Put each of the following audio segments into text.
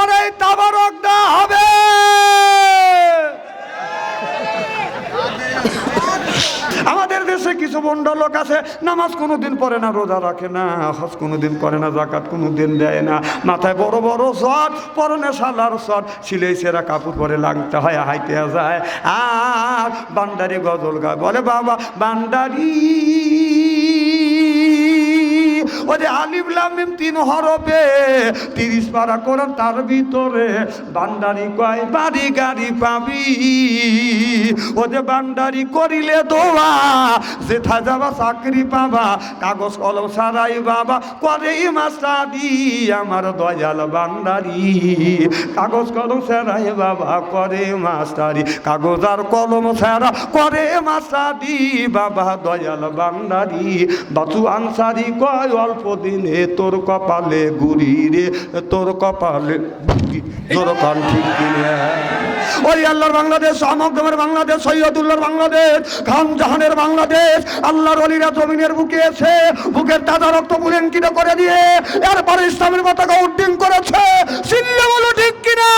পরে তাবারক দেওয়া হবে। আমাদের দেশে কিছু বন্ড লোক আছে, নামাজ কোনোদিন পড়ে না, রোজা রাখে না, হজ কোনোদিন করে না, জাকাত কোনোদিন দেয় না, মাথায় বড় বড় শট, পরনে শালার শট, সিলাই সেরা কাপড় পরে লাগতে হয়, হাইতে যায় আর বান্দারি গজল গায়, বলে বাবা বান্দারি ওরে আলিফ লাম মিম 3 হরফে 30 পারা কোরআন, তার ভিতরে বান্দারি কয় বাড়ি গাড়ি পাবি, ওরে বান্দারি করিলে দোয়া যেথা যাবা চাকরি পাবা, কাগজ কলম সারাই বাবা করে মাস্টারি, আমার দয়াল বান্দারি কাগজ কলম সারাই বাবা করে মাস্টারি, কাগজ আর কলম সারা করে মাস্টারি, বাবা দয়াল বান্দারি। বাচু আনসারি কয় অল্প দিনে তোর কপালে গুড়ি রে, তোর কপালে জোরকান ঠিক কিনে। ওই আল্লাহর বাংলাদেশ, আমকদমের বাংলাদেশ, সৈয়দুল্লাহর বাংলাদেশ, খান জাহানের বাংলাদেশ, আল্লাহর ওলিরা জমিনের বুকে এসে বুকের তাজা রক্ত বুলেঙ্কিত করে দিয়ে এরপরে ইসলামের পতাকা উড্ডীন করেছে, চিল্লে বলো ঠিক কিনা।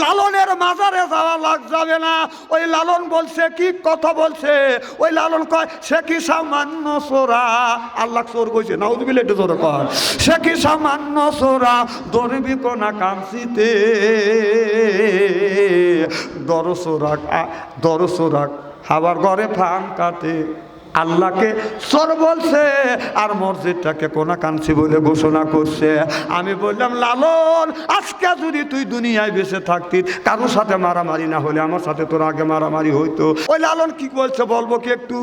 লালনের মাজারে যাওয়া যাবে না। ওই লালন বলছে কি কথা বলছে, ওই লালন কয় সে কি সামান্য সোরা, আল্লাহ চোর কইছে নাউযুবিল্লাহ, একটু জোরে কয়, সে কি সামান্য সোরা ধরবি কোনা কামসিতে, দরসোরাক হাবার ঘরে ফান কাটে, আল্লাহকে চোর বলছে আর মসজিদটাকে কোনা কাঞ্চি বলে ঘোষণা করছে। আমি বললাম লালন আজকে যদি তুই দুনিয়ায় বেঁচে থাকতি, কারোর সাথে মারামারি না হলে আমার সাথে তোর আগে মারামারি হইতো। ওই লালন কি বলছে বলবো কি একটু,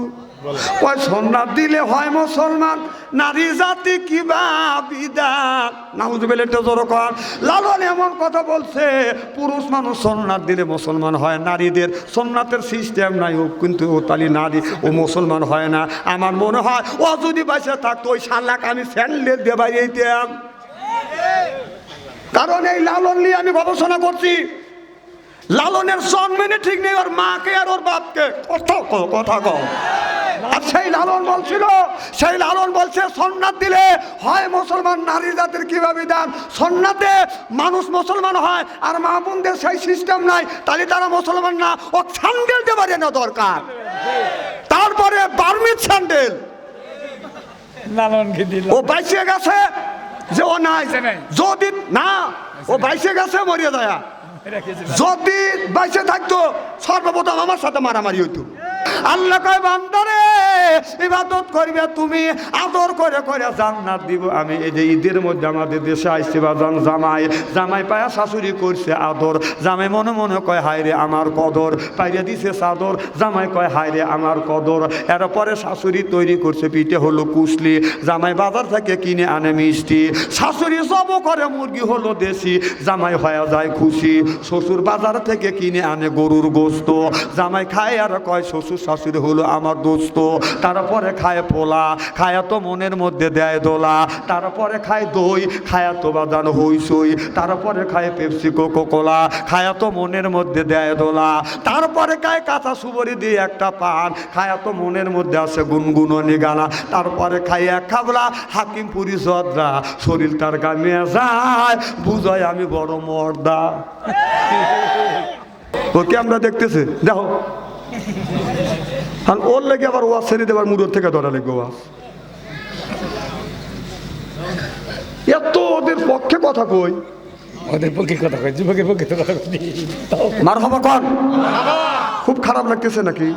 ওই সোনার দিলে হয় মুসলমান, নারী জাতি কিবা বিদাত, নাউযুবিল্লাহ একটু জোরে কর। লালন এমন কথা বলছে, পুরুষ মানুষ সোনার দিলে মুসলমান হয়, নারীদের সোনাতের সিস্টেম নাই, ও কিন্তু ও তালি নারী ও মুসলমান হয় না। আমার মনে হয় ও যদি বেঁচে থাকতো ওই শালাক আমি স্যান্ডেল দিয়ে বাইরে দিতাম, কারণ এই লালন নিয়ে আমি গবেষণা করছি। লালনের জন্মেনে ঠিক নেই, ওর মাকে আর ওর বাপকে কথা কও। আর সেই লালন বলছিল, সেই লালন বলছে সুন্নাত দিলে হয় মুসলমান, নারী জাতির কিভাবে বিধান, সুন্নাতে মানুষ মুসলমান হয় আর মা বোনদের সেই সিস্টেম নাই, তাহলে তারা মুসলমান না। ও স্যান্ডেল দেওয়া না দরকার, তারপরে বার্মিজ স্যান্ডেল লালনকে দিল, ও বাইসে গেছে যে ও নাই, যদি না ও বাইসে গেছে মরিয়া যায়, যদি বাইসে থাকতো সর্বপ্রথম আমার সাথে মারামারি হইতো। আল্লাহ কয় বান্দারে ইবাদত করবে তুমি, আদর করে করে জান্নাত দিব আমি। এই যে ঈদের মধ্যে আমাদের দেশে আইছে বাজান জামাই পায়া শাশুড়ি করছে আদর, জামাই মনে মনে কয় হায় রে আমার কদর, পাইরে দিছে চাদর, জামাই কয় হায় রে আমার কদর। এরপরে শাশুড়ি তৈরি করছে পিঠে হলো কুসলি, জামাই বাজার থেকে কিনে আনে মিষ্টি, শাশুড়ি জব করে মুরগি হলো দেশি, জামাই হয়ে যায় খুশি। শ্বশুর বাজার থেকে কিনে আনে গরুর গোস্ত, জামাই খায় আর কয় শ্বশুর শাশুড়ি হলো আমার দোস্ত। তারপরে খায় পোলা, খায়া তো মনের মধ্যে দেয় দোলা, তারপরে খায় দই, খায়া তো বাদান হইসই, তারপরে খায় পেপসি কোকো কোলা, খায়া তো মনের মধ্যে দেয় দোলা, তারপরে খায় কাঁচা সুবরি দিয়ে একটা পান, খায়া তো মনের মধ্যে আছে গুনগুননি গানা, তারপরে খায় এক খাবলা হাকিমপুরি জর্দা, শরীর তার গামিয়ে যায়, বুঝায় আমি বড় মর্দা। ওকে আমরা দেখতেছি দেখো, আর ওর লেগে আবার ওয়াজ ছেড়ে দেবার মুরুর থেকে ধরা লেগে ওয়াজ, এত ওদের পক্ষে কথা কই, ওদের পক্ষে কথা কই, যুবকের পক্ষে কথা কই, মারহাবা কোন, খুব খারাপ লাগতেছে নাকি?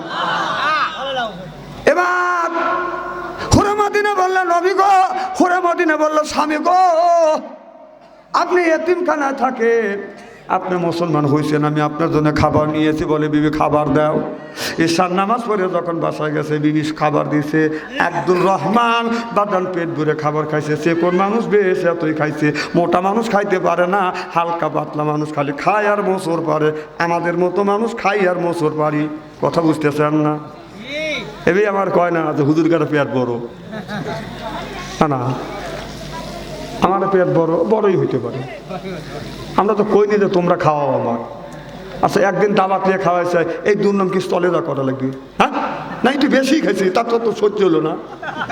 এবার খুরে মদিনা বললেন নবী গো, খুরে মদিনা বলল স্বামী গো, আপনি এতিমখানায় থাকেন, আপনি মুসলমান হয়েছেন, আমি আপনার জন্য খাবার নিয়েছি, বলে বিবি খাবার দাও। ঈশার নামাজ পড়ে যখন বাসায় গেছে বিবি খাবার দিছে, আব্দুর রহমান বাদান পেট ভরে খাবার খাইছে, সে কোন মানুষ বেশ এতই খাইছে, মোটা মানুষ খাইতে পারে না, হালকা পাতলা মানুষ খালি খায় আর মোচর পারে, আমাদের মতো মানুষ খাই আর মোচর পারি, কথা বুঝতেছেন না? এবার আমার কয় না যে হুজুর কাটা পেট বড়, না আমার পেট বড়ই হইতে পারে, আমরা তো কইনি যে তোমরা খাওয়াও আমার, আচ্ছা একদিন দাবাত নিয়ে খাওয়াইছে, এই দুর্নাম কি স্থলে দা করা লাগবে? হ্যাঁ না, একটু বেশি খাইছি, তার তো সহ্য হলো না,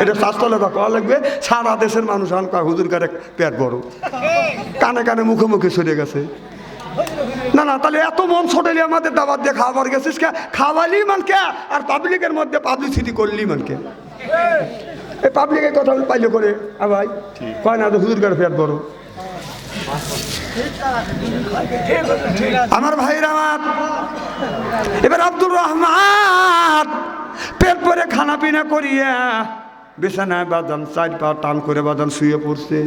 এটা শাস্তলে দা করা লাগবে। সারা দেশের মানুষ আনকা হুজুর কারে পেট বড়, কানে কানে মুখে মুখে সরে গেছে। না না, তাহলে এত মন ছোটালি আমাদের দাবাত দিয়ে খাওয়াবার গেছিস কে? খাওয়ালি মানকে আর পাবলিকের মধ্যে পাবলিসিটি করলি মানকে? এই পাবলিকের কথা পাইলে করে ভাই কয় না হুজুর কারে পেট বড়। আমার ভাইরা আমার, এবার আব্দুর রহমান পেট পরে খানা পিনা করিয়া বিছানায় বাদান 4 পা টান করে বাদান শুয়ে পড়ছে।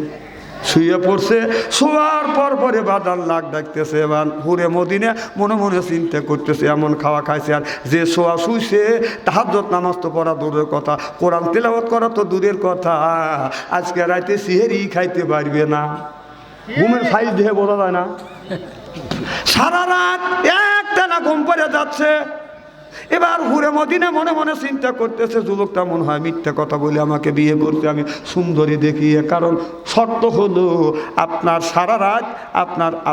শোয়ার পরে বাদান লাগ ডাকতেছে, এবার হুরে মদিনে মনে মনে চিন্তা করতেছে, এমন খাওয়া খাইছে আর যে শোয়া শুইছে। তাহাজ্জুদ নামাজ তো পড়া দূরের কথা, কোরআন তেলাওয়াত করা তো দূরের কথা, আজকে রাতে সিহেরি খাইতে পারবে না। ঘুমের সাইজ দেখে বোঝা যায় না, সারা রাত একটানা ঘুম পড়ে যাচ্ছে। এবার হুরে মদিনে মনে মনে চিন্তা করতেছে, যুবকটা মনে হয় মিথ্যা কথা বলে আমাকে বিয়ে করতে আমি সুন্দরী দেখিয়ে। কারণ শর্ত হলো আপনার সারা রাত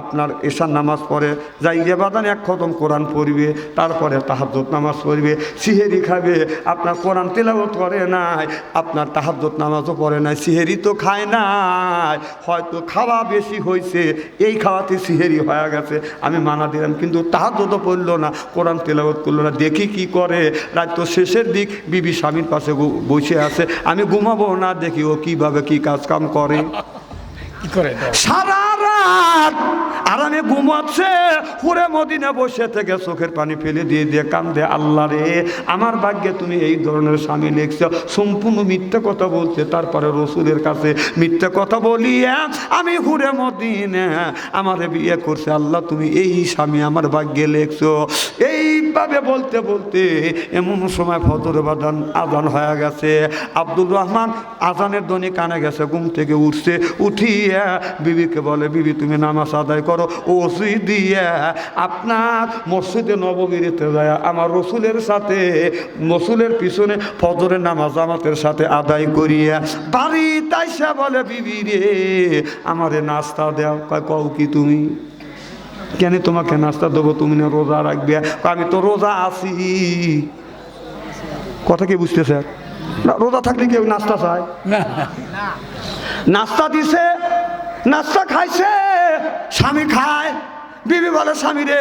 আপনার এশার নামাজ পড়ে যাইয়ে বাদান 1 খতম কোরআন পড়বে, তারপরে তাহাজ্জুদ নামাজ পড়বে, সিহেরি খাবে। আপনার কোরআন তেলাওয়াত করে নাই, আপনার তাহাজ্জুদ নামাজও পড়ে নাই, সিহেরি তো খায় নাই, হয়তো খাওয়া বেশি হয়েছে, এই খাওয়াতে সিহেরি হয়ে গেছে, আমি মানা দিলাম। কিন্তু তাহাজ্জুদও পড়লো না, কোরআন তেলাওয়াত করলো না। দেখি কি করে, রাত তো শেষের দিক, বিবি স্বামীর পাশে বসে আছে, আমি ঘুমাবো না, দেখি ও কিভাবে কি কাজ কাম করে। সারা রাত আরামে ঘুমাচ্ছে, হুরে মদিনা বসে থেকে চোখের পানি ফেলে দিয়ে কান্দে, আল্লাহ রে আমার ভাগ্যে তুমি এই ধরনের স্বামী লিখছ। সম্পূর্ণ মিথ্যা কথা বলছে, তারপরে রসুলের কাছে মিথ্যা কথা বলিয়া আমি হুরে মদিনা আমারে বিয়ে করছে, আল্লাহ তুমি এই স্বামী আমার ভাগ্যে লিখছ। এইভাবে বলতে বলতে এমন সময় ফজরের আজান হয়ে গেছে। আব্দুর রহমান আজানের ধ্বনি কানে গেছে, ঘুম থেকে উঠছে, উঠিয়া বিবিকে বলে, বিবি তুমি নামাজ আদায় করো। ওসি দিয়ে আপনার মসজিদে নববীতে যায় আমার রসুলের পিছনে ফজরের নামাজ জামাতের সাথে আদায় করিয়া বাড়ি তাইসা বলে, বিবি রে আমারে নাস্তা দেও। কও কি তুমি? কেন তোমাকে নাস্তা দেবো? তুমি না রোজা রাখবে? আমি তো রোজা আছি। কথা কি বুঝতেছে? রোজা থাকলে কেউ নাস্তা চায়? নাস্তা দিছে, নাস্তা খাইছে, স্বামী খায়। বিবি বলে, স্বামী রে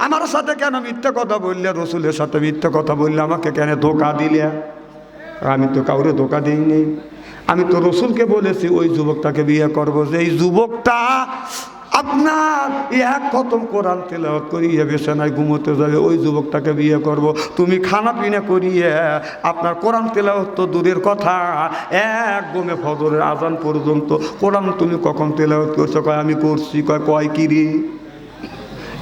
আমার সাথে কেন মিথ্যা কথা বললে? রসুলের সাথে মিথ্যা কথা বললে, আমাকে কেন ধোকা দিলে? আমি তো কাউরে ধোকা দিইনি, আমি তো রসুলকে বলেছি ওই যুবকটাকে বিয়ে করবো, যে এই যুবকটা আপনার 1 খতম কোরআন তেলাওয়াত করিয়ে বিছানায় ঘুমোতে যাবে, ওই যুবকটাকে বিয়ে করব। তুমি খানা পিনা করিয়ে আপনার কোরআন তেলাওয়াত তো দূরের কথা, একদমে ফজরের আজান পর্যন্ত কোরআন তুমি কখন তেলাওয়াত করছো? কয় আমি করছি। কয় কি রে?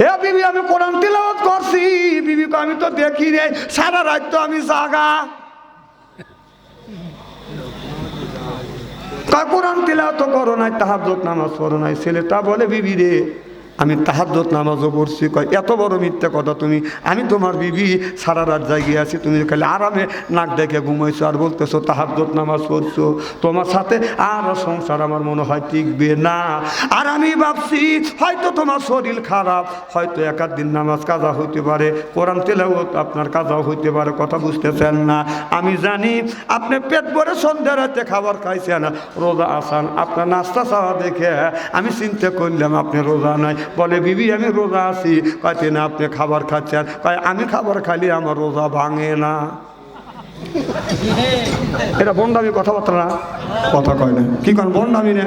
এ বিবি আমি কোরআন তেলাওয়াত করছি। বিবি কয় আমি তো দেখি রে, সারা রাত তো আমি জাগা। কোরআন তিলাওয়াত করো নাই, তাহাজ্জুদ নামাজ পড়ো নাই। ছেলেটা বলে, বিবি রে আমি তাহাজ্জুদ নামাজও পড়ছি। কয় এত বড় মিথ্যা কথা তুমি? আমি তোমার বিবি, সারা রাত জাগিয়ে আছি, তুমি খালি আরামে নাক ডেকে ঘুমাইছো আর বলতেছো তাহাজ্জুদ নামাজ পড়ছো। তোমার সাথে আর সংসার আমার মনে হয় টিকবে না। আর আমি ভাবছি হয়তো তোমার শরীর খারাপ, হয়তো 1 দিন নামাজ কাজা হইতে পারে, কোরআন তেলাওয়াত আপনার কাজাও হইতে পারে। কথা বুঝতেছেন না? আমি জানি আপনি পেট ভরে সন্ধ্যা রাতে খাবার খাইছেন, রোজা আসান। আপনার নাস্তা চাওয়া দেখে আমি চিন্তা করলাম আপনি রোজা নাই। বলে, বিবি আমি রোজা আছি। কয় না আপনি খাবার খাচ্ছেন? কয় আমি খাবার খাইলে আমার রোজা ভাঙে না। এটা বন্ডামি কথাবার্তা না? কথা কয় না, কি কন বন্ডামি না?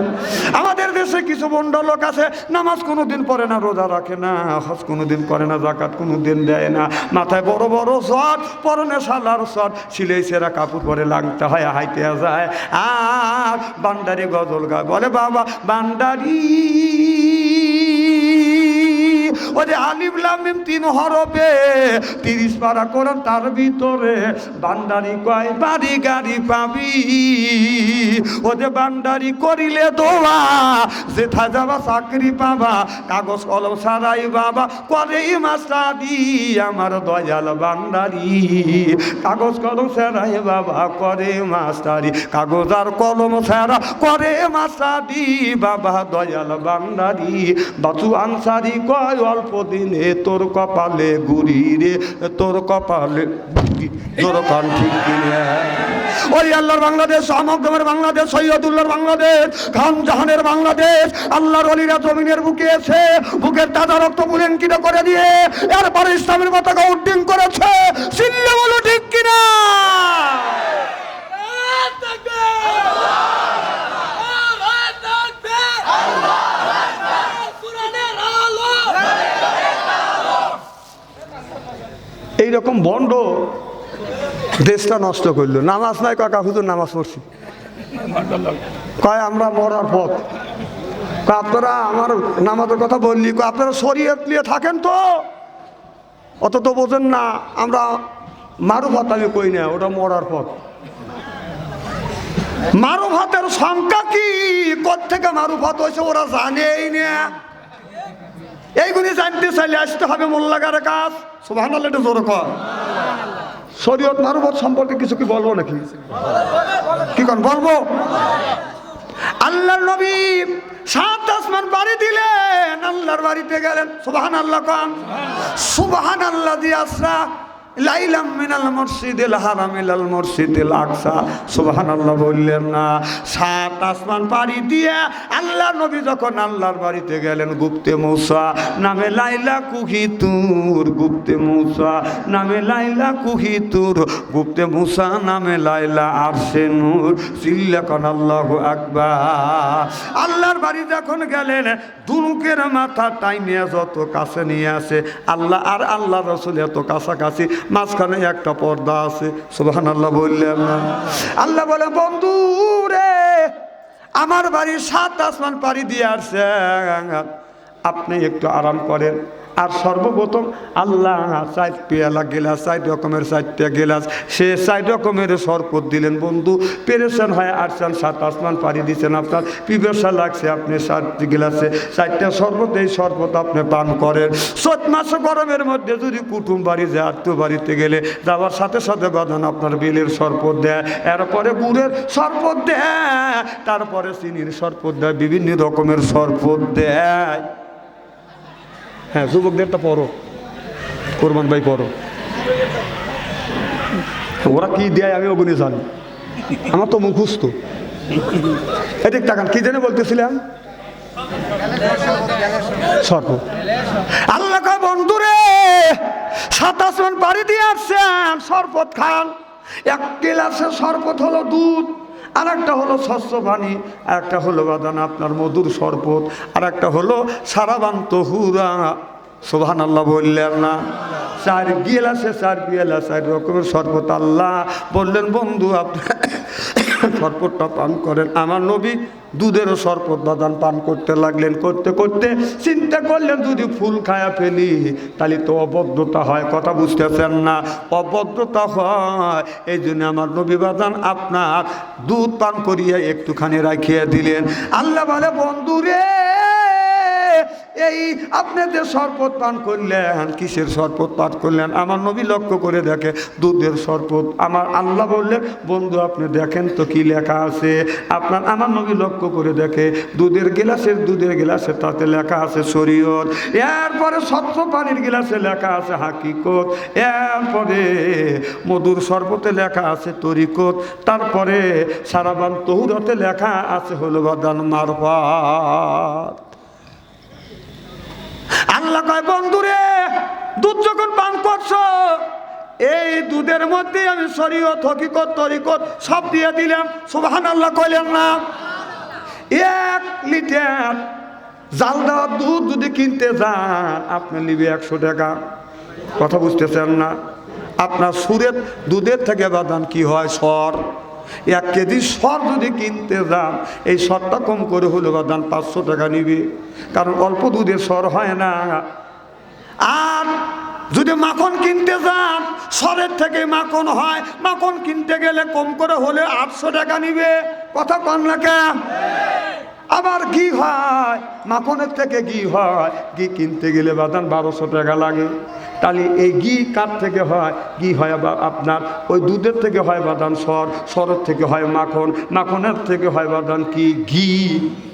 আমাদের দেশে কিছু বন্ড লোক আছে, নামাজ কোনোদিন পড়ে না, রোজা রাখে না, হজ কোনোদিন করে না, জাকাত কোনোদিন দেয় না, মাথায় বড় বড় শট, পরনে সালার শট, সিলাই সেরা কাপড় পরে লাগতে হয়, হাইতে যায় আর বান্ডারি গজল গায়। বলে বাবা বান্ডারি, ওরে আলিফ লাম মিম 3 হরফে 30 পারা কোরআন, তার ভিতরে বান্দারি কয় বাড়ি গাড়ি পাবি। ওরে বান্দারি করিলে দোয়া, যেথা যাবা চাকরি পাবা, কাগজ কলম সারাই বাবা করে মাস্টারি। আমার দয়াল বান্দারি কাগজ কলম সারাই বাবা করে মাস্টারি, কাগজ আর কলম সারা করে মাস্টারি বাবা দয়াল বান্দারি। বাচু আনসারি কয় অল্প দিনে তোর কপালে গুড়ি রে, তোর কপালে তোর কান ঠিক কিনে। ওই আল্লাহর বাংলাদেশ, আমগমের বাংলাদেশ, সৈয়দুল্লাহর বাংলাদেশ, খান জাহানের বাংলাদেশ, আল্লাহর ওলিরা জমিনের বুকে এসে বুকের তাজা রক্ত বুলেঙ্কিত করে দিয়ে এরপরে ইসলামের পতাকা উড্ডীন করেছে। চিল্লে বলো ঠিক কিনা? এইরকম বন্ড দেশটা নষ্ট করলো। নামাজ নাই, কাকা হুজুর নামাজ পড়ছি, কয় আমরা মরার পথ। আপনারা আমার নামাজের কথা বললি, আপনারা শরীয়ত নিয়ে থাকেন তো, অত তো বোঝেন না। আমরা মারুফাত আমি কই না, ওটা মরার পথ। মারুফাতের সংখ্যা কি, কোত্থেকে মারুফাত হয়েছে ওরা জানেই না। এইগুলি জানতে চাইলে আসতে হবে মোল্লাগার কাজ। সুবহানাল্লাহ, একটু জোরে কর। শরীয়ত মারুফাত সম্পর্কে কিছু কি বলবো নাকি? কি কোন বলবো? আল্লাহর নবী 7 আসমান পাড়ি দিলেন, আল্লাহর বাড়িতে গেলেন। সুবহানাল্লাহ কাম। সুবহানাল্লাযী আসরা লাইলাম মিনাল মসজিদিল হারাম ইলাল মসজিদিল আকসা। সুবহানাল্লাহ বললেন না? 7 আসমান পাড়ি দিয়ে আল্লাহর নবী যখন আল্লাহর বাড়িতে গেলেন, গুপ্তে মূসা নামে লাইলা কুহিতুর, গুপ্তে মূসা নামে লাইলা কুহিতুর, গুপ্তে মূসা নামে লাইলা আরশে নূর। চিল্লাকান আল্লাহু আকবার। আল্লাহর বাড়ি যখন গেলেন, দুনুকের মাথা টাইমে যত কাছে নিয়ে আসে আল্লাহ আর আল্লাহ রাসূল এত কাছাকাছি, মাঝখানে একটা পর্দা আছে। সুবহানাল্লাহ বললেন না? আল্লাহ বলে, বন্ধু রে, আমার বাড়ি 7 আসমান পাড়ি দিয়ে আসছে, আপনি একটু আরাম করেন। আর সর্বপ্রথম আল্লাহ 4 পেয়ালা গেলাস, 4 রকমের 4টা গেলাস, সে 4 রকমের শরবত দিলেন। বন্ধু পেরেশান হয়ে আসছেন, 7 আসমান পাড়ি দিচ্ছেন, আপনার পিপাসা লাগছে, আপনি 7 গিলাসে 4টা শরবত, এই শরবত আপনি পান করেন। 7 মাস গরমের মধ্যে যদি কুটুম বাড়ি যায়, আত্মীয় বাড়িতে গেলে যাওয়ার সাথে সাথে বাঁধান আপনার বেলের শরবত দেয়, এরপরে গুড়ের শরবত দেয়, তারপরে চিনির শরবত দেয়, বিভিন্ন রকমের শরবত দেয়। হ্যাঁ, যুবকদেরটা পড়ো, কোরবান ভাই পড়ো। ওরা কি দেয় আমি ওগুলি জানি, আমার তো মুখস্থ। এদিক তাকান, কি জানে বলতেছিলাম? শরবত। আল্লাহ কয়, বন্ধুরে 7 আসমান পাড়ি দিয়ে আসছেন, শরবত খান। 1 গিলাসের শরবত হলো দুধ, আর একটা হলো শস্য পানি, আর একটা হলো বাদান আপনার মধুর শরবত, আর একটা হলো সারাবান তহুরা। সুবহানাল্লাহ বললেন না? 4 গিলাসে 4 পেয়ালা 4 রকমের শরবত। আল্লাহ বললেন, বন্ধু আপনি শরবতটা পান করেন। আমার নবী দুধেরও শরবত বাদান পান করতে লাগলেন। করতে করতে চিন্তা করলেন, যদি ফুল খায়া ফেলি তাহলে তো অভদ্রতা হয়। কথা বুঝতেছেন না? অভদ্রতা হয়। এই জন্য আমার নবী বাদান আপনার দুধ পান করিয়া একটুখানি রাখিয়ে দিলেন। আল্লাহ বলে, বন্ধু রে, এই আপনি যে শরবত পান করলেন, কিসের শরবত পান করলেন? আমার নবী লক্ষ্য করে দেখে দুধের শরবত। আমার আল্লাহ বললেন, বন্ধু আপনি দেখেন তো কি লেখা আছে। আমার নবী লক্ষ্য করে দেখে দুধের গিলাসে তাতে লেখা আছে শরীয়ত, এরপরে স্বচ্ছ পানির গিলাসে লেখা আছে হাকিকত, এরপরে মধুর শরবতে লেখা আছে তরিকত, তারপরে সারাবান তহুরাতে লেখা আছে হলো বাদান মারফাত। আল্লাহ কয়, বন্ধুরে দুধ যখন পান করছো, এই দুধের মধ্যে আমি শরীয়ত, হকিকত, তরিকত সব দিয়ে দিলাম। সুবহানাল্লাহ কইলেন না? 1 লিটার জাল দেওয়া দুধ যদি কিনতে যান, আপনি নিবে 100 টাকা। কথা বুঝতেছেন না? আপনার সুরের দুধের থেকে বাদান কি হয়? সর। 1 কেজি সর যদি কিনতে যান, এই সরটা কম করে হলো বাদান 500 টাকা নিবে, কারণ অল্প দুধের সর হয় না। আর যদি মাখন কিনতে যান, সরের থেকে মাখন হয়, মাখন কিনতে গেলে কম করে হলে 800 টাকা নিবে। কথা কন না কেন? আবার ঘি হয়, মাখনের থেকে ঘি হয়, ঘি কিনতে গেলে বাদান 1200 টাকা লাগে। তাহলে এই ঘি কার থেকে হয়? ঘি হয় আপনার ওই দুধের থেকে হয় বাদান সর, সরের থেকে হয় মাখন, মাখনের থেকে হয় বাদান কি? ঘি।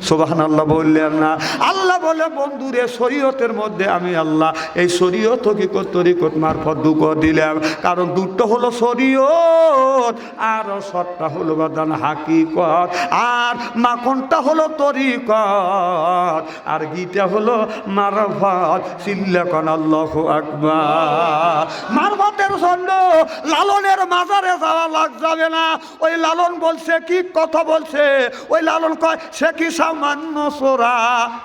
সুবহানাল্লাহ বললেন না? আল্লাহ বলে বন্ধুরে শরীয়তের মধ্যে আমি আল্লাহ এই শরীয়ত হকিকত তরিকত মারফত দুঃখ দিলাম, কারণ দুধটা হলো শরীয়ত আর সরটা হলো বাদান হাকিকত, আর মাখনটা হলো তরিকত, আর ঘিটা হলো মারফত। সিল্লাকান আল্লাহু আকবার। মারফতের জন্য লালনের মাজারে যাওয়া যাবে না। ওই লালন বলছে কি কথা বলছে? ওই লালন কয় সে কি সামান্য সোরা,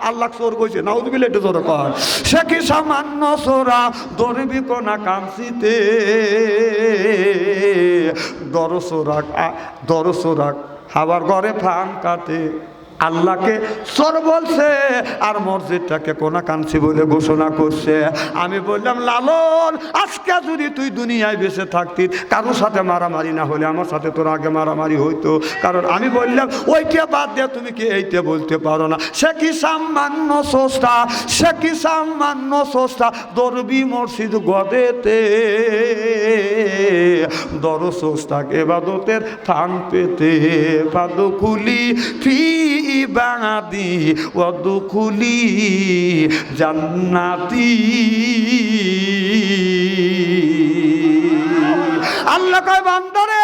আল্লাহ চোর কইছে নাউযুবিল্লাহ, এটা জোরে কয়, সে কি সামান্য সোরা ধরবি কোনা কামসিতে, দরসোরাক আবার ঘরে ফান কাটে। আল্লাহকে চোর বলছে আর মসজিদটাকে কোনা কানছি বলে ঘোষণা করছে। আমি বললাম লালন, আজকে যদি তুই দুনিয়ায় বেঁচে থাকতি, কারোর সাথে মারামারি না হলে আমার সাথে তোর আগে মারামারি হইতো। কারণ আমি বললাম ওইটা বাদ দিয়ে তুমি কি এইটা বলতে পারো না? সে কি সামান্য সস্তা, সে কি সামান্য সস্তা দরবি মসজিদ গদেতে, দর সস্তাক এবাদতের থান পেতে, পাদুকুলি ফি ইবাদি ওয়াদুকুলি জান্নাতি। আল্লাহ কয় বান্দারে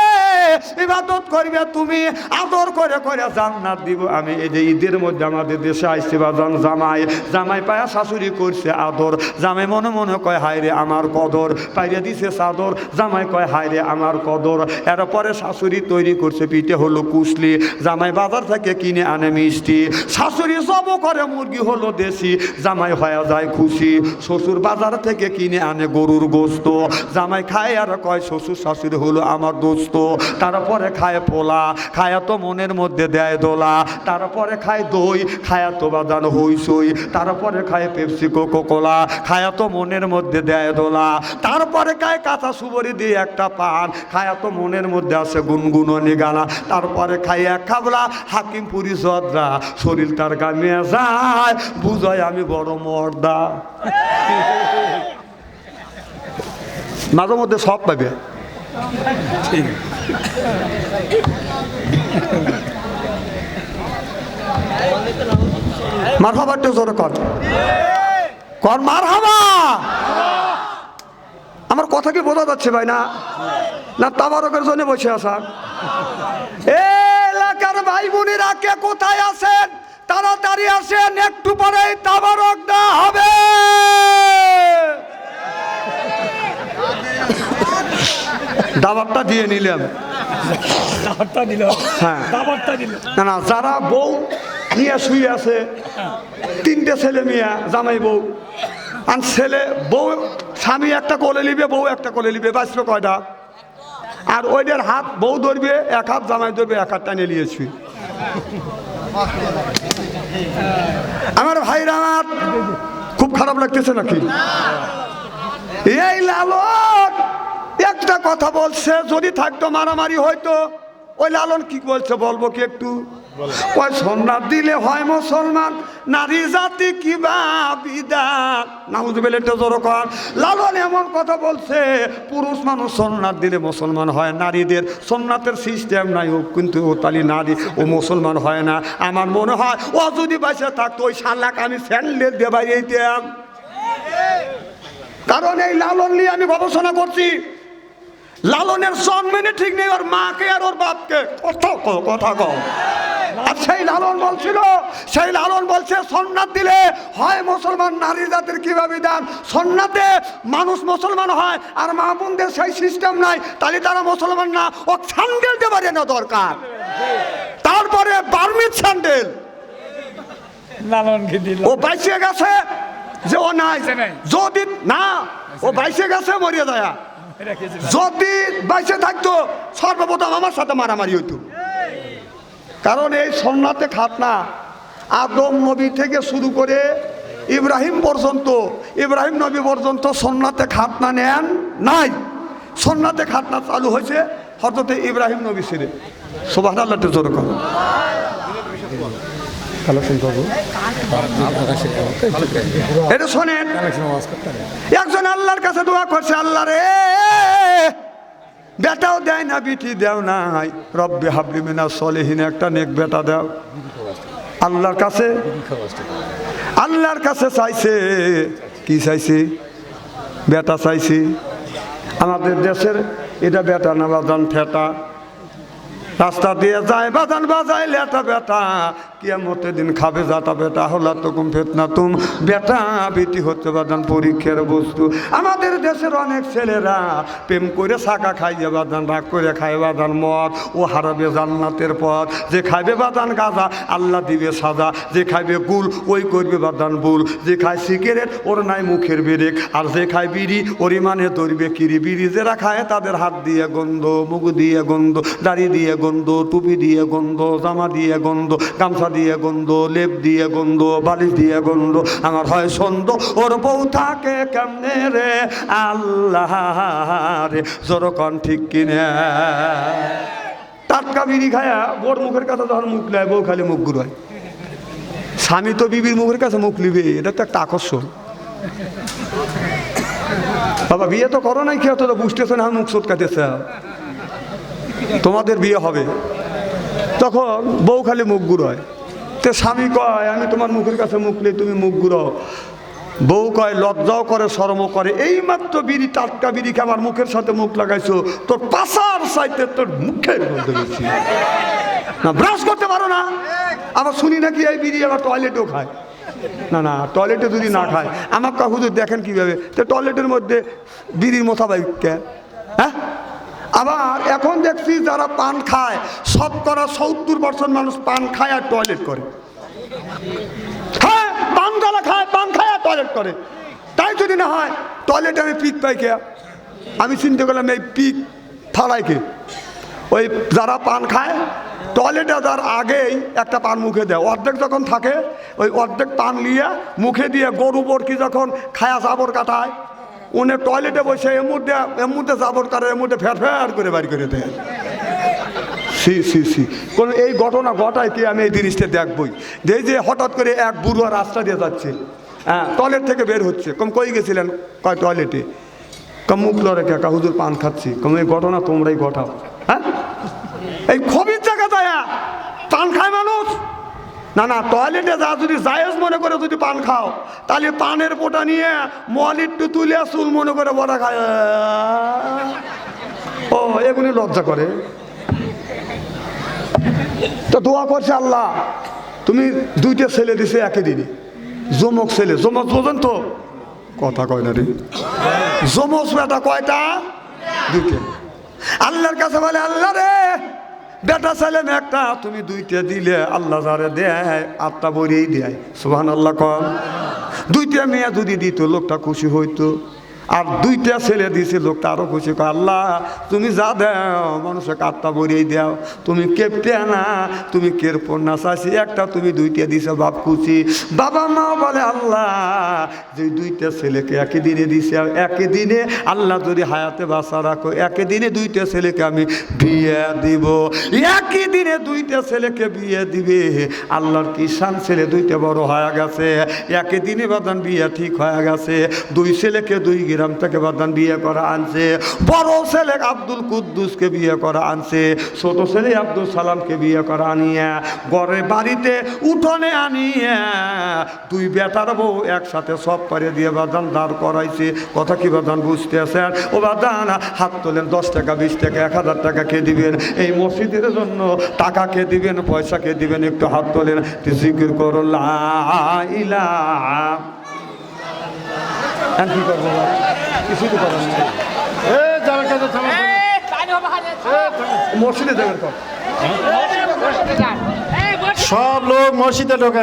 ইবাদত করবে তুমি, আদর করে করে জান্নাত দিব আমি। এই যে ঈদের মধ্যে আমাদের দেশে আইছে বাজান জামাই, জামাই পায়া শাশুড়ি করছে আদর, জামাই মনে মনে কয় হায় রে আমার কদর, পাইরে দিছে চাদর, জামাই কয় হায় রে আমার কদর। এরপরে শাশুড়ি তৈরি করছে পিঠে হলো কুশলি, জামাই বাজার থেকে কিনে আনে মিষ্টি, শাশুড়ি সব করে মুরগি হলো দেশি, জামাই হয়ে যায় খুশি। শ্বশুর বাজার থেকে কিনে আনে গরুর গোস্ত, জামাই খায় আর কয় শ্বশুর শাশুড়ি হলো আমার দোস্ত। তারপরে খায় পোলা, খায়া তো মনের মধ্যে দেয় দোলা, তারপরে খায় দই, খায়া তো বাদান হইসই, তারপরে খায় পেপসি কোকো কোলা, খায়া তো মনের মধ্যে দেয় দোলা, তারপরে খায় কাঁচা সুবরি দিয়ে একটা পান, খায়া তো মনের মধ্যে আছে গুনগুননি গানা, তারপরে খায় এক খাবলা হাকিমপুরি জর্দা, শরীর তার গামিয়ে যায়, বুঝায় আমি বড় মর্দা। মাঝে মধ্যে সব পাবে। মারহাবা একটু জোরে কর, কর মারহাবা। আমার কথা কি বোঝা যাচ্ছে ভাই? না না তাবারকের জন্য বসে আছেন? এলাকার ভাই বোনেরা কে কোথায় আছেন তাড়াতাড়ি আসেন, একটু পরেই তাবারক দেওয়া হবে। দাবারটা দিয়ে নিলাম, হ্যাঁ না না, যারা বউ নিয়ে শুয়ে আছে, তিনটে ছেলে মিয়া জামাই বউ, আর ছেলে বউ স্বামী একটা কোলে নিবে, বউ একটা কোলে নিবে, বাঁচবে কয়টা? আর ওইটার হাত বউ ধরবে এক হাত, জামাই ধরবে এক হাত, টানে নিয়েছি। আমার ভাইরা আমার খুব খারাপ লাগতেছে নাকি? এই লালন একটা কথা বলছে, যদি থাকতো মারামারি হয়তো। ওই লালন কি বলছে বলবো কি একটু? কয় সোনার দিলে হয় মুসলমান, নারী জাতি কিবা বিধান। নাউযুবিল্লাহ, একটু জোরে কর। লালন এমন কথা বলছে, পুরুষ মানুষ সোনার দিলে মুসলমান হয়, নারীদের সোনাতের সিস্টেম নাই, ও কিন্তু ও তালি নারী ও মুসলমান হয় না। আমার মনে হয় ও যদি বেঁচে থাকতো ওই শালাক আমি স্যান্ডেল দিয়ে বাইরে দিতাম। কারণ এই লালন নিয়ে আমি গবেষণা করছি। লালনের জন্মেনে ঠিক নেই, ওর মাকে আর ওর বাপকে কথা কও। আর সেই লালন বলছিল, সেই লালন বলছে সুন্নাত দিলে হয় মুসলমান, নারী জাতির কিভাবে বিধান? সুন্নাতে মানুষ মুসলমান হয়, আর মা বোনদের সেই সিস্টেম নাই, তাহলে তারা মুসলমান না। ও স্যান্ডেল দেওয়া পারে না দরকার, তারপরে বার্মিজ স্যান্ডেল লালনকে দিল। ও বাইসে গেছে যে ও নাই, যদি না ও বাইসে গেছে মরিয়া যায়। যদি বাইসে থাকতো সর্বপ্রথম আমার সাথে মারামারি হইতো। কারণ এই সুন্নাতে খাতনা আদম নবী থেকে শুরু করে ইব্রাহিম পর্যন্ত, ইব্রাহিম নবী পর্যন্ত সুন্নাতে খাতনা নেন নাই। সুন্নাতে খাতনা চালু হয়েছে হযরত ইব্রাহিম নবী ছিলেন। সুবহানাল্লাহ, জোরে করো। এটা শোনেন, একজন আল্লাহর কাছে দোয়া করছে, আল্লাহ রে বেটাও দেয় না, বিটি দেও নাই, রব্বি হাবলি মিনাস সলিহিন, একটা নেক বেটা দাও। আল্লাহর কাছে চাইছে, কি চাইছে? বেটা চাইছে। আমাদের দেশের এটা বেটা না বাজান ঠেটা, রাস্তা দিয়ে যায় বাজান বাজায় লেটা বেটা, কিয়ামতের দিন খাবে যাতা বেটা, হলা তকুম ফেতনা তুম, বেটা বেটি হচ্ছে বাজান পরীক্ষার বস্তু। আমাদের দেশের অনেক ছেলেরা প্রেম করে শাখা খাইয়ে বাজান, রাগ করে খায় বাজান মদ, ও হারাবে জান্নাতের পথ। যে খাইবে বাজান গাঁজা, আল্লাহ দিবে সাজা। যে খাইবে গুল, ওই করবে বাজান ভুল। যে খায় সিগারেট, ওর নাই মুখের বেরেক। আর যে খায় বিড়ি, ওর মানে ধরবে কিরি। বিড়ি যারা খায় তাদের হাত দিয়ে গন্ধ, মুখ দিয়ে গন্ধ, দাড়ি দিয়ে গন্ধ, টুপি দিয়ে গন্ধ, জামা দিয়ে গন্ধ, গামছা দিয়ে গন্ধ, লেপ দিয়ে গন্ধ, বালিশ দিয়ে গন্ধ। আমার হয় সন্দ, ওর বউ থাকে কেমনে রে আল্লাহ রে, জোরকন ঠিক কিনে। টাটকা বিড়ি খায়া বোর মুখের কাছে যখন মুখ নেয়, বউ খালি মুখ ঘুরায়। স্বামী তো বিবির মুখের কাছে মুখ নিবে, এটা তো একটা আকর্ষণ। বাবা বিয়ে তো করো নাই, খেয়ে তো বুঝতেছে না মুখ চটকাতেছে। তোমাদের বিয়ে হবে, তখন বউ খালি মুখ ঘুরায়। তো স্বামী কয় আমি তোমার মুখের কাছে মুখ নেই, তুমি মুখ ঘুরাও। বউ কয় লজ্জাও করে শরমও করে, এই মাত্র বিড়ি, টাটকা বিড়ি খেয়ে আমার মুখের সাথে মুখ লাগাইছো, তোর পাশার সাইতে তোর মুখের মধ্যে গেছি না, ব্রাশ করতে পারো না। আবার শুনি নাকি এই বিড়ি আবার টয়লেটেও খায়। না না, টয়লেটে যদি না খায়, আমার হুজুর দেখেন কিভাবে, তো টয়লেটের মধ্যে বিড়ির মোতাবেক কে? হ্যাঁ, আবার এখন দেখছি যারা পান খায়, শতকরা 70% মানুষ পান খায় আর টয়লেট করে। হ্যাঁ, পান যারা খায়, পান খায় আর টয়লেট করে। তাই যদি না হয় টয়লেটে আমি পিক পাই কে? আমি চিন্তা করলাম এই পিক ফালাই কে? ওই যারা পান খায় টয়লেটে যার আগেই একটা পান মুখে দেয়, অর্ধেক যখন থাকে ওই অর্ধেক পান নিয়ে মুখে দিয়ে গরু বরকি যখন খায়া জাবর কাটায়, উনি টয়লেটে বসে এর মধ্যে জাবর কাটে, এর মধ্যে ফের ফের করে বাড়ি করে দেয়। সি সি সি, কোনো এই ঘটনা ঘটায় কি? আমি এই জিনিসটা দেখবই। এই যে হঠাৎ করে এক বুড়ো রাস্তা দিয়ে যাচ্ছে, হ্যাঁ, টয়লেট থেকে বের হচ্ছে। কই গেছিলেন? কয় টয়লেটে। মুখ লড়ে কে? হুজুর পান খাচ্ছি। এই ঘটনা তোমরাই ঘটাও। হ্যাঁ, এই খবির জায়গা যায় পান খায় মানুষ। না না, টয়লেটে যা যদি জায়েজ মনে করে যদি পান খাও, তাহলে পানের পোটা নিয়ে মলিট্টু তুলে চুল মনে করে বড়া খায়। ও এগুলি লজ্জা করে। তো দোয়া করছে আল্লাহ তুমি দুইটা ছেলে দিছে একই দিনে, যমক ছেলে। যমক বোঝেন তো? কথা কয় না রে, যমক বেটা কয়টা? দুইটা। আল্লাহর কাছে বলে আল্লাহ রে বেটা ছেলে একটা তুমি দুইটা দিলে, আল্লাহ যারে দেয় আত্মা বড়িয়েই দেয়। সুবহানাল্লাহ কম। দুইটা মেয়ে যদি দিত লোকটা খুশি হইতো, আর দুইটা ছেলে দিয়েছে লোকটা আরো খুশি। আল্লাহ তুমি যা দাও মানুষের আত্মা বড়িয়েই দাও, তুমি কেপটে না, তুমি কেরপর না চাইছি একটা, তুমি দুইটা দিছো বাপ খুশি। বাবা মাও বলে আল্লাহ যে দুইটা ছেলেকে একই দিনে দিছে, একই দিনে আল্লাহ যদি হায়াতে বাঁচা রাখো, একই দিনে দুইটা ছেলেকে আমি বিয়ে দিব। একই দিনে দুইটা ছেলেকে বিয়ে দিবে। আল্লাহর কিষান ছেলে দুইটা বড় হয়ে গেছে, একই দিনে বাদান বিয়ে ঠিক হয়ে গেছে। দুই ছেলেকে দুই গ্রাম থেকে বাদান বিয়ে করা আনছে। বড় ছেলে আব্দুল কুদ্দুসকে বিয়ে করা আনছে, ছোট ছেলে আব্দুল সালামকে বিয়ে করা আনিয়া ঘরে বাড়িতে উঠোনে আনিয়া দুই বেটার বউ একসাথে সব করে দিয়ে বাদান দাঁড় করাইছে। কথা কি বাদান বুঝতেছেন? ও বাদান হাত তোলেন, 10 টাকা 20 টাকা 1000 টাকা কে দিবেন? এই মসজিদের জন্য টাকা কে দিবেন, পয়সা কে দিবেন? একটু হাত তোলেন, জিকির করো লা ইলাহা। কি করবো? কিছু তো করার নেই। মসজিদে যাবেন, সব লোক মসজিদে ঢোকে।